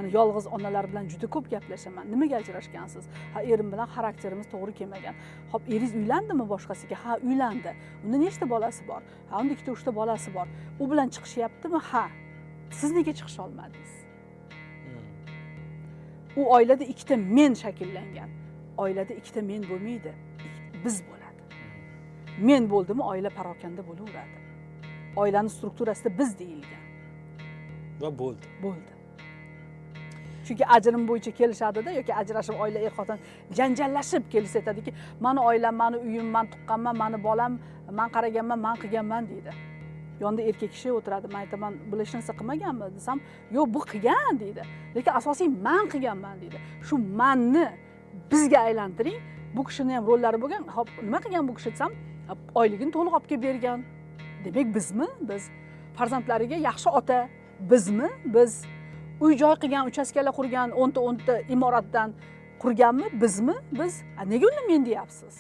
Mana yolg'iz onalar bilan juda ko'p gaplashaman. Nimaga ajrashgansiz? Ha, erim bilan xarakterimiz to'g'ri kelmagan. Xo'p, eringiz uylandimi boshqasiga? Ha, uylandi. Unda nechta bolasi bor? Ha, unda 2-3 ta bolasi bor. U bilan chiqishyaptimi? Ha. Siz nega chiqisha olmadingiz? U oilada ikkita men shakllangan. Oilada ikkita men bo'lmaydi. Biz bo'ladi. Men bo'ldimi, oila parokanda bo'laveradi. Oilaning strukturasida biz deyilgan. Va bo'ldi. Bo'ldi. Chunki ajrim bo'yicha kelishadi-da yoki ajrashib oila xotin janjallashib kelsa aytadiki, "Mani oilam, mani uyim, men tuqqanman, mani bolam, men qaraganman, men qilganman" deydi. Yonda erkak kishi o'tiradi. Men aytaman, "Bular hech narsa qilmaganmi?" desam, "Yo'q, bu qilgan" deydi. Lekin asosiy men qilganman deydi. Shu menni bizga aylantiring. Bu kishining ham rollari bo'lgan. Hop, nima qilgan bu kishi desam, oyligini to'liq olib kelib bergan. Demak, bizmi? Biz farzandlariga yaxshi ota. Bizmi? Biz uy-joy qilgan, uchastkalar qurgan, 10 ta imoratdan qurganmi? Bizmi? Biz. Nega uni men deyapsiz?